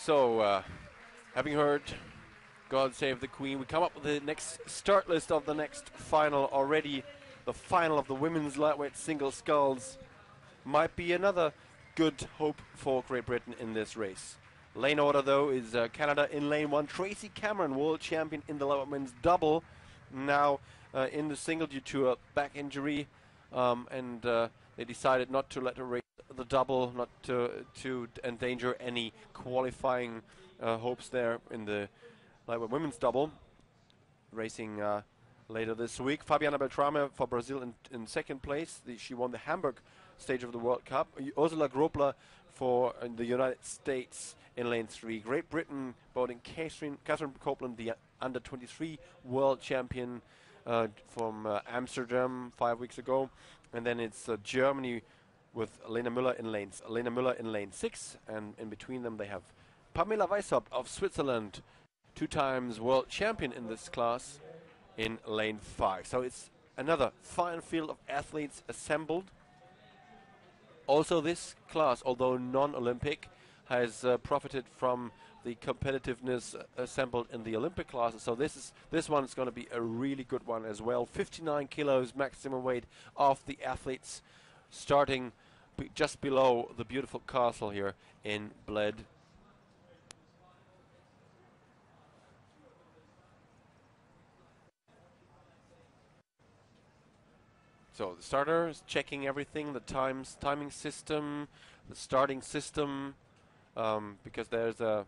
So, having heard God Save the Queen, we come up with the next start list of the next final already. The final of the women's lightweight single sculls might be another good hope for Great Britain in this race. Lane order, though, is Canada in lane 1. Tracy Cameron, world champion in the lightweight men's double, now in the single due to a back injury, and they decided not to let her race the double, not to endanger any qualifying hopes there in the lightweight women's double. Racing later this week. Fabiana Beltrame for Brazil in second place. She won the Hamburg stage of the World Cup. Ursula Grobler for the United States in lane 3. Great Britain boating Catherine Copeland, the under-23 world champion from Amsterdam 5 weeks ago. And then it's Germany with Lena Müller in lane 6, and in between them they have Pamela Weishaupt of Switzerland, 2 times world champion in this class, in lane 5. So it's another fine field of athletes assembled. Also, this class, although non-Olympic, has profited from the competitiveness assembled in the Olympic classes. So this one's going to be a really good one as well. 59 kilos maximum weight of the athletes, starting just below the beautiful castle here in Bled. So the starter is checking everything, the timing system, the starting system, because there's a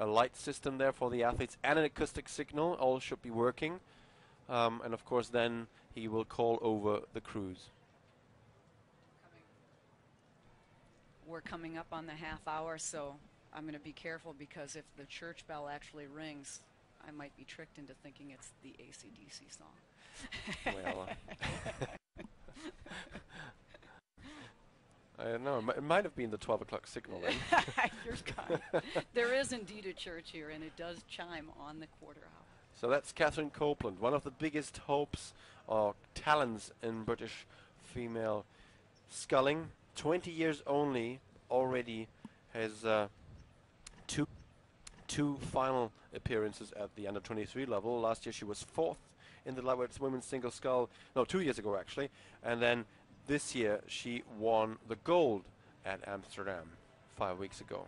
light system there for the athletes and an acoustic signal. All should be working. And of course then he will call over the crews. We're coming up on the half hour, so I'm going to be careful, because if the church bell actually rings, I might be tricked into thinking it's the AC/DC song. Well, I don't know. It might have been the 12 o'clock signal then. You're kind. There is indeed a church here, and it does chime on the quarter hour. So that's Catherine Copeland, one of the biggest hopes or talents in British female sculling. 20 years only, already has two final appearances at the under-23 level. Last year she was 4th in the lightweight women's single scull. No, 2 years ago actually. And then this year she won the gold at Amsterdam 5 weeks ago.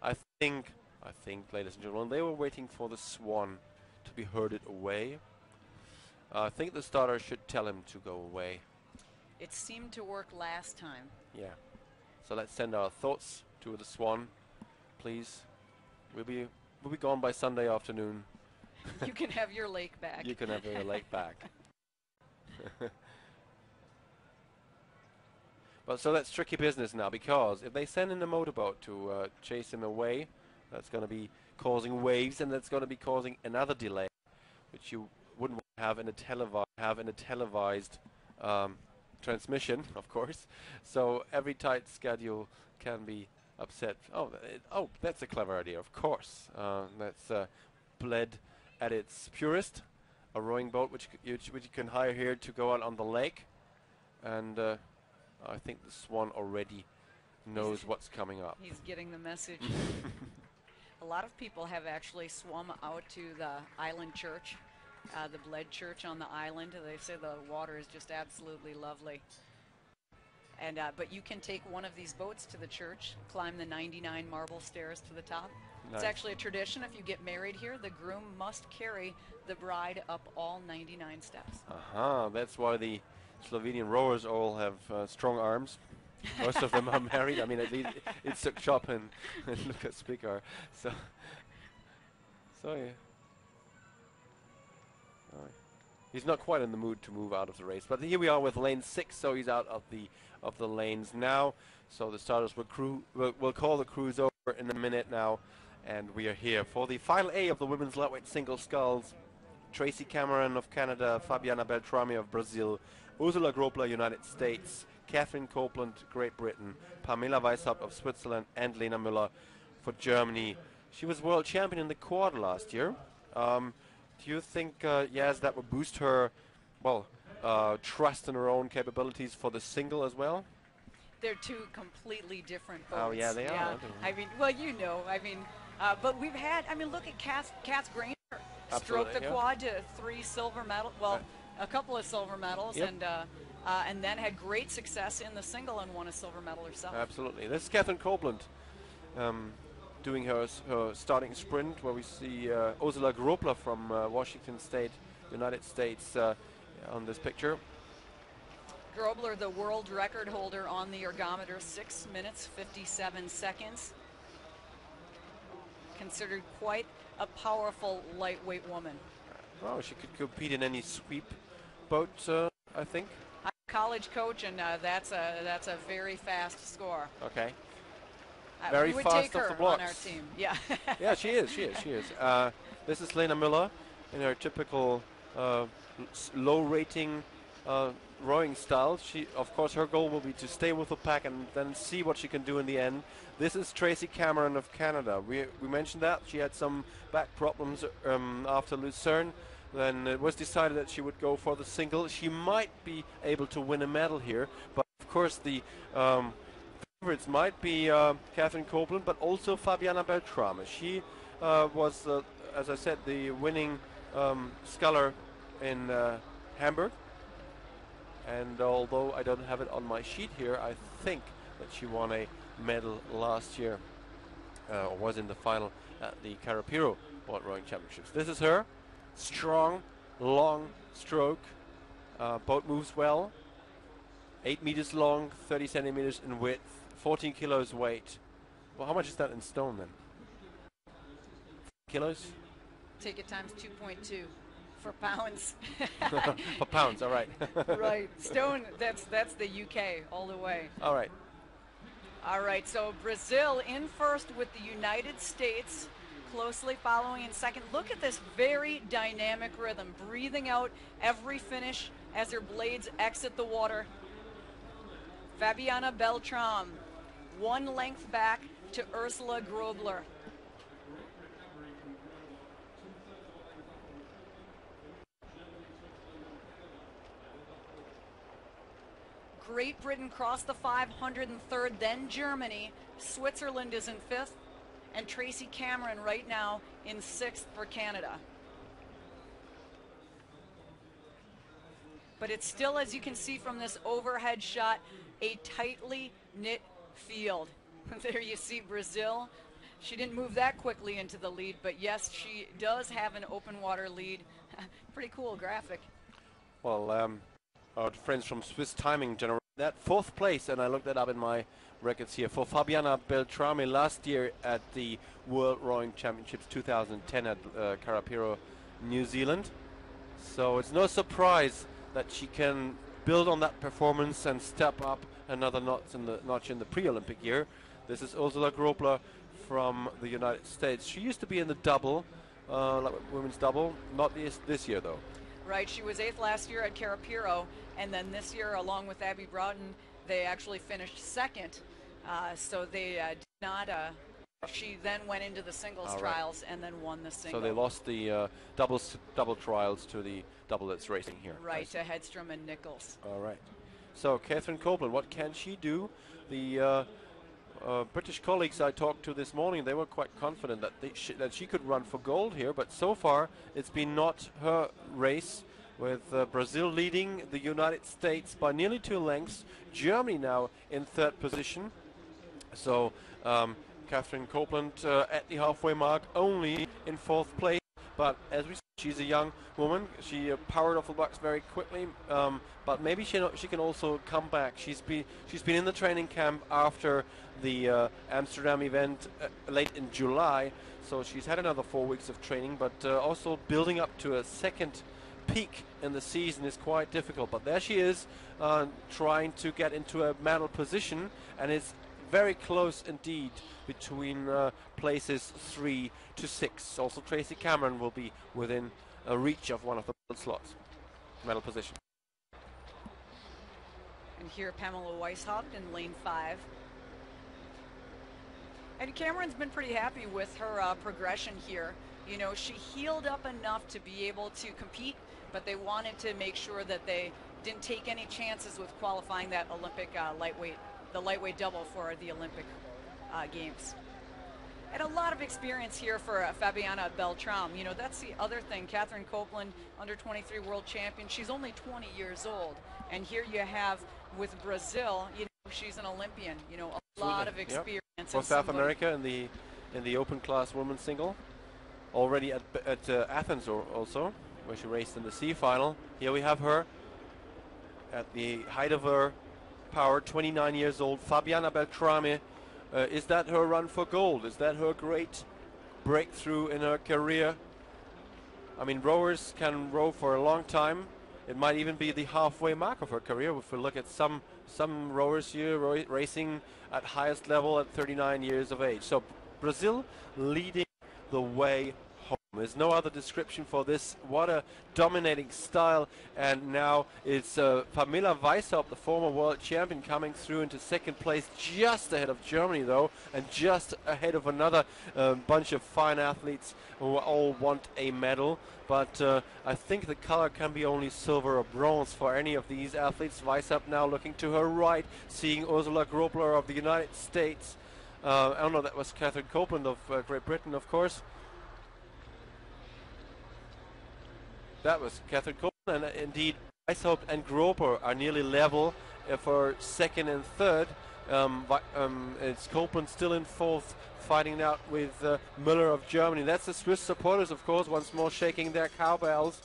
I think, ladies and gentlemen, they were waiting for the swan to be herded away. I think the starter should tell him to go away. It seemed to work last time. Yeah. So let's send our thoughts to the swan, please. We'll be gone by Sunday afternoon. You can have your lake back. You can have your lake back. But so that's tricky business now, because if they send in a motorboat to chase him away, that's going to be causing waves, and that's going to be causing another delay, which you wouldn't have in a televised transmission, of course. So every tight schedule can be upset. Oh, that's a clever idea, of course. That's Bled at its purest, a rowing boat which you can hire here to go out on the lake, and I think the swan already knows what's coming up. He's getting the message. A lot of people have actually swum out to the island church, the Bled church on the island. They say the water is just absolutely lovely. And but you can take one of these boats to the church, climb the 99 marble stairs to the top. Nice. It's actually a tradition. If you get married here, the groom must carry the bride up all 99 steps. That's why the Slovenian rowers all have strong arms. Most of them are married. I mean, at least it's Chop and Lucas Spicar. So yeah. He's not quite in the mood to move out of the race, but here we are with lane 6, so he's out of the lanes now. So the starters will call the crews over in a minute now, and we are here for the final A of the women's lightweight single sculls. Tracy Cameron of Canada, Fabiana Beltrame of Brazil, Ursula Grobler, United States, Catherine Copeland, Great Britain, Pamela Weishaupt of Switzerland, and Lena Müller for Germany. She was world champion in the quarter last year. Do you think, yes, that would boost her, trust in her own capabilities for the single as well? They're two completely different boats. Oh, yeah, they are. I mean, well, you know, I mean, But we've had, I mean, look at Katz Granger. Absolutely, Stroked the quad to 3 silver medals, well, a couple of silver medals, Yep. and then had great success in the single and won a silver medal herself. Absolutely. This is Catherine Copeland doing her starting sprint, where we see Ursula Grobler from Washington State, United States, on this picture. Grobler, the world record holder on the ergometer, 6 minutes, 57 seconds. Considered quite a powerful lightweight woman. Oh, she could compete in any sweep boat, I think. I'm a college coach, and that's a very fast score. Okay. We would fast take her off the blocks. on our team. Yeah. Yeah, she is. This is Lena Miller in her typical low rating rowing style. She, of course, her goal will be to stay with the pack and then see what she can do in the end. This is Tracy Cameron of Canada. We mentioned that she had some back problems after Lucerne. Then it was decided that she would go for the single. She might be able to win a medal here, but of course the favorites might be Catherine Copeland, but also Fabiana Beltrame. She was, as I said, the winning sculler in Hamburg. And although I don't have it on my sheet here, I think that she won a medal last year, or was in the final at the Carapiro World Rowing Championships. This is her. Strong, long stroke. Boat moves well. 8 meters long, 30 centimeters in width, 14 kilos weight. Well, how much is that in stone then? Kilos? Take it times 2.2 for pounds. For pounds, all right. Right. Stone, that's the UK all the way. All right. All right, so Brazil in first with the United States closely following in second. Look at this very dynamic rhythm, breathing out every finish as her blades exit the water. Fabiana Beltrame, 1 length back to Ursula Grobler. Great Britain crossed the 503rd, then Germany. Switzerland is in 5th, and Tracy Cameron right now in 6th for Canada. But it's still, as you can see from this overhead shot, a tightly knit field. There you see Brazil. She didn't move that quickly into the lead, but yes, she does have an open water lead. Pretty cool graphic. Well, our friends from Swiss Timing generated that 4th place, and I looked that up in my records here, for Fabiana Beltrame last year at the World Rowing Championships 2010 at Carapiro, New Zealand. So it's no surprise that she can build on that performance and step up another notch in the pre-Olympic year. This is Ursula Grobler from the United States. She used to be in the double, like women's double, not this year though. Right, she was 8th last year at Carapiro, and then this year, along with Abby Broughton, they actually finished 2nd. So they did not. She then went into the singles trials and then won the single. So they lost the double trials to the double that's racing here. Right, to Hedstrom and Nichols. All right. So Catherine Copeland, what can she do? The British colleagues I talked to this morning, they were quite confident that she could run for gold here, but so far it's been not her race, with Brazil leading the United States by nearly 2 lengths. Germany now in 3rd position. So Catherine Copeland at the halfway mark, only in 4th place. But as we see, she's a young woman. She powered off the blocks very quickly. But maybe she can also come back. She's been in the training camp after the Amsterdam event late in July. So she's had another 4 weeks of training. But also building up to a second peak in the season is quite difficult. But there she is, trying to get into a medal position, and it's very close indeed between places 3 to 6. Also Tracy Cameron will be within a reach of one of the medal slots, medal position. And here Pamela Weishaupt in lane 5. And Cameron's been pretty happy with her progression here. You know, she healed up enough to be able to compete, but they wanted to make sure that they didn't take any chances with qualifying that Olympic lightweight double for the Olympic Games. And a lot of experience here for Fabiana Beltrame. You know, that's the other thing. Catherine Copeland, under 23 world champion. She's only 20 years old. And here you have with Brazil, you know, she's an Olympian. You know, a lot of experience. Yep. For South America in the open class women's single. Already at Athens also, where she raced in the C final. Here we have her at the height of her power, 29 years old, Fabiana Beltrame. Is that her run for gold? Is that her great breakthrough in her career? I mean, rowers can row for a long time. It might even be the halfway mark of her career if we look at some rowers here racing at highest level at 39 years of age. So Brazil leading the way home. There's no other description for this. What a dominating style. And now it's Pamela Weishaupt, the former world champion, coming through into second place, just ahead of Germany though, and just ahead of another bunch of fine athletes who all want a medal. But I think the color can be only silver or bronze for any of these athletes. Weishaupt now looking to her right, seeing Ursula Grobler of the United States. Oh no, that was Catherine Copeland of Great Britain, of course. That was Catherine Copeland, and indeed Weishaupt and Groper are nearly level for second and third. It's Copeland still in fourth, fighting out with Müller of Germany. That's the Swiss supporters, of course, once more shaking their cowbells.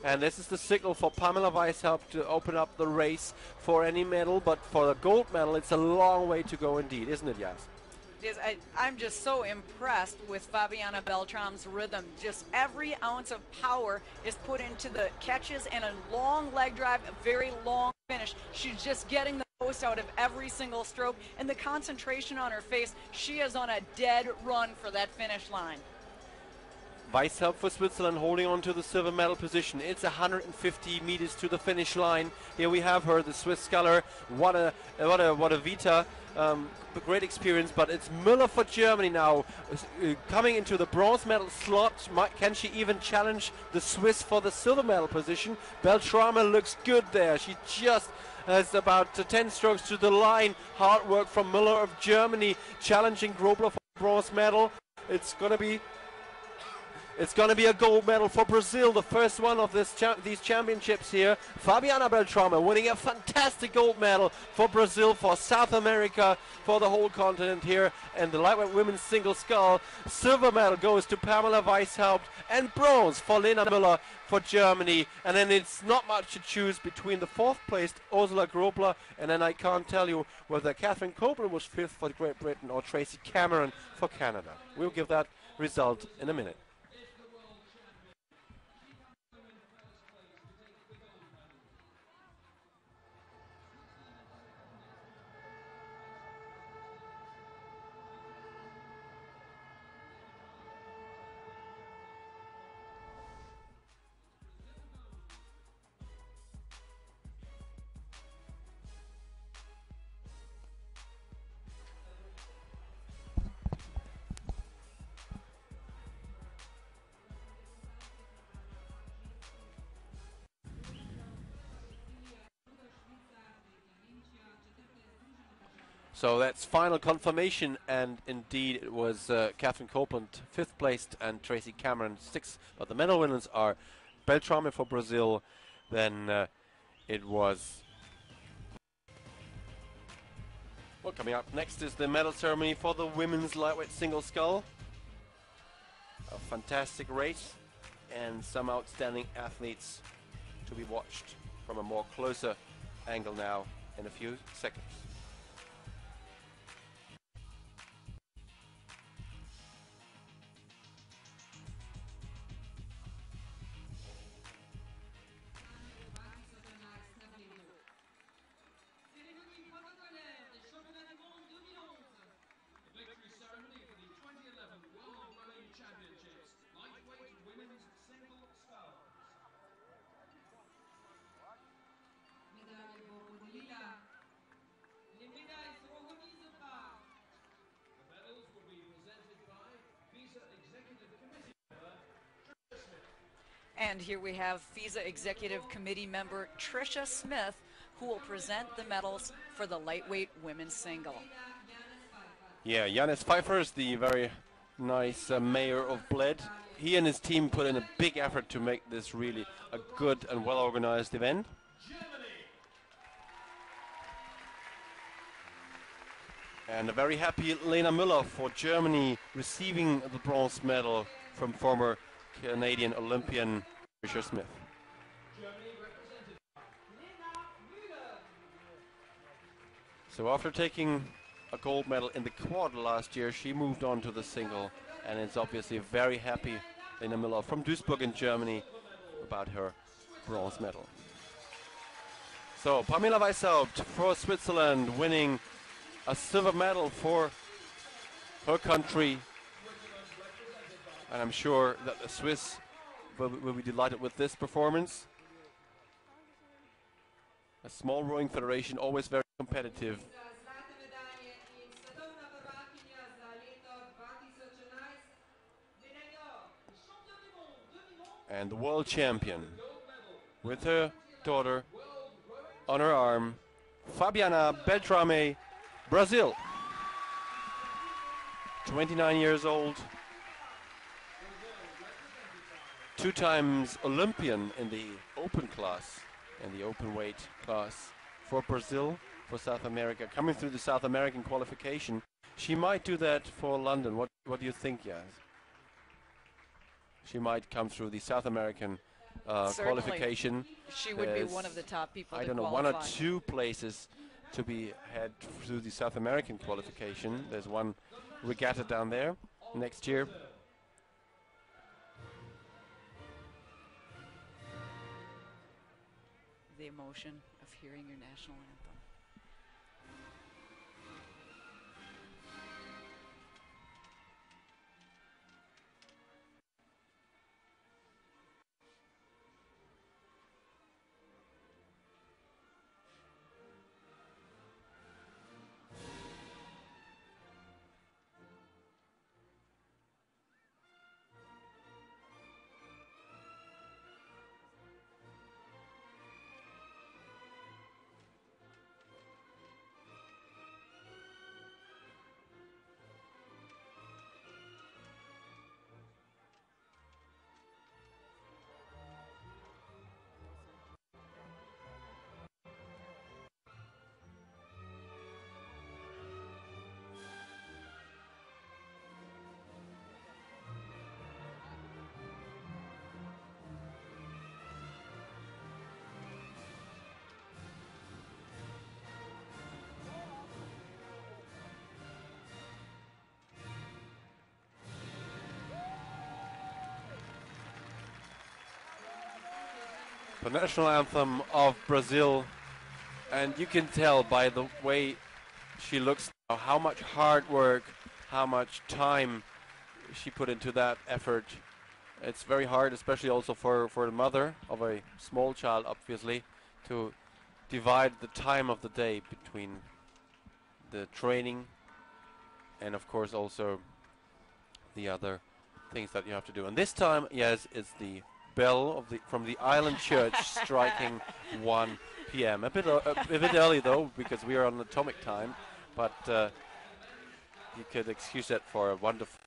And this is the signal for Pamela Weishaupt to open up the race for any medal. But for the gold medal, it's a long way to go indeed, isn't it, Jas? I'm just so impressed with Fabiana Beltrame's rhythm. Just every ounce of power is put into the catches and a long leg drive, a very long finish. She's just getting the most out of every single stroke, and the concentration on her face. She is on a dead run for that finish line. Weishaupt for Switzerland holding on to the silver medal position. It's 150 meters to the finish line. Here we have her, the Swiss sculler. What a vita. Great experience, but it's Müller for Germany now, coming into the bronze medal slot. Can she even challenge the Swiss for the silver medal position? Beltrame looks good there. She just has about 10 strokes to the line. Hard work from Müller of Germany, challenging Grobler for the bronze medal. It's going to be a gold medal for Brazil, the first one of these championships here. Fabiana Beltrame winning a fantastic gold medal for Brazil, for South America, for the whole continent here. And the lightweight women's single scull, silver medal goes to Pamela Weishaupt, and bronze for Lena Müller for Germany. And then it's not much to choose between the fourth placed Ursula Grobler, and then I can't tell you whether Catherine Copeland was fifth for Great Britain or Tracy Cameron for Canada. We'll give that result in a minute. So that's final confirmation, and indeed it was Catherine Copeland fifth placed and Tracy Cameron sixth. But the medal winners are Beltrame for Brazil. Then it was. Well, coming up next is the medal ceremony for the women's lightweight single scull. A fantastic race and some outstanding athletes to be watched from a more closer angle now in a few seconds. And here we have FISA Executive Committee member Tricia Smith, who will present the medals for the lightweight women's single. Yeah, Janis Pfeiffer is the very nice mayor of Bled. He and his team put in a big effort to make this really a good and well-organized event. And a very happy Lena Müller for Germany receiving the bronze medal from former Canadian Olympian Richard Smith. So after taking a gold medal in the quad last year, she moved on to the single, and is obviously very happy, Lena Müller from Duisburg in Germany, about her bronze medal. So Pamela Weishaupt for Switzerland, winning a silver medal for her country, and I'm sure that the Swiss will be delighted with this performance. A small rowing federation, always very competitive. And the world champion, with her daughter on her arm, Fabiana Beltrame, Brazil. 29 years old, 2 times Olympian in the open class, in the open weight class for Brazil, for South America, coming through the South American qualification. She might do that for London. What do you think, Yaz? She might come through the South American qualification. She would be one of the top people. I don't know, 1 or 2 places to be had through the South American qualification. There's one regatta down there next year. The emotion of hearing your national anthem. The national anthem of Brazil, and you can tell by the way she looks now how much hard work, how much time she put into that effort. It's very hard, especially also for the mother of a small child, obviously, to divide the time of the day between the training and of course also the other things that you have to do. And this time, yes, it's the bell of from the island church striking 1 p.m. A bit early though, because we are on atomic time, but you could excuse that for a wonderful